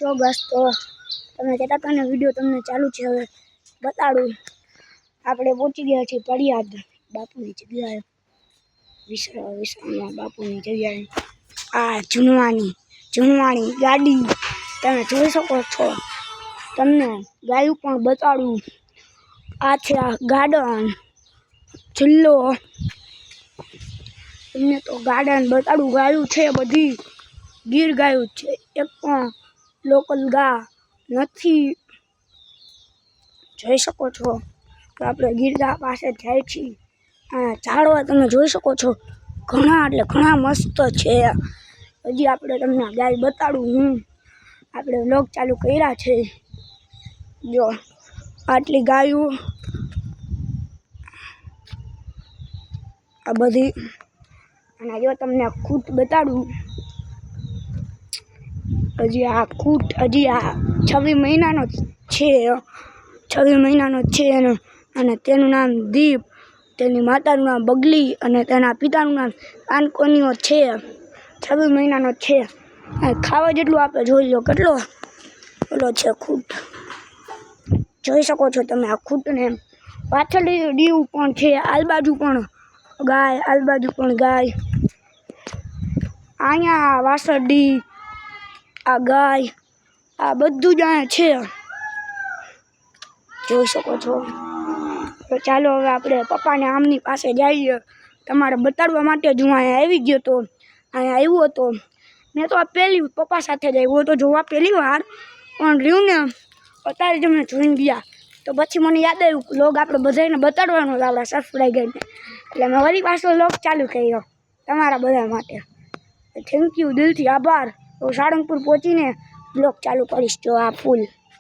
જો બસ તો તમે કહેતા હતા ને વિડીયો તમને ચાલુ છે, હવે બતાડું. આપણે પહોંચી ગયા છીએ પડિયાદ બાપુની જગ્યાએ, વિશ્રામમાં બાપુની જગ્યાએ. આ જૂનવાણી ગાડી તમે જોઈ શકો છો. તમને ગાયું પણ બતાડું. આ છે આ ગાર્ડન જિલ્લો. તમને તો ગાર્ડન બતાડું. ગાયું છે બધી ગીર ગાયું છે, એક પણ લોકલ ગા નથી. જોઈ શકો છો તો આપણે ગીરગા પાસે જાય છીએ. આ ઝાડવા તમે જોઈ શકો છો, ઘણા એટલે ઘણા મસ્ત છે. હજી આપણે તમને ગાય બતાડું હું. આપણે વ્લોગ ચાલુ કર્યા છે. જો આટલી ગાયું આ બધી. અને જો તમને ખૂટ બતાડું. હજી આ 26 મહિનાનો છે. 26 મહિનાનો છે અને તેનું નામ દીપ, તેની માતાનું નામ બગલી અને તેના પિતાનું નામ કાનકોનીઓ છે. 26 મહિનાનો છે. ખાવા જેટલું આપણે જોઈ લો કેટલો ઓલો છે ખૂટ. જોઈ શકો છો તમે આ ખૂટને. પાછળ દીવ પણ છે, આજુબાજુ પણ ગાય. અહીંયા વાસરડી, આ ગાય, આ બધું જ અહીંયા છે. જોઈ શકો છો. તો ચાલો હવે આપણે પપ્પાને આમની પાસે જઈએ. તમારે બતાડવા માટે જ હું અહીંયા આવી ગયો હતો. અહીંયા આવ્યો હતો મેં તો પહેલી પપ્પા સાથે જ આવ્યો હતો જોવા પહેલી વાર, પણ રહ્યું ને અત્યારે જ અમે જોઈને ગયા. તો પછી મને યાદ આવ્યું લોગ આપણે બધાને બતાડવાનો હતો આપણા સબસ્ક્રાઈબરને, એટલે મેં વળી પાછો લોગ ચાલુ કર્યો તમારા બધા માટે. થેન્ક યુ, દિલથી આભાર. તો સાળંગપુર પહોંચીને બ્લોગ ચાલુ કરીશ જો આ ફૂલ.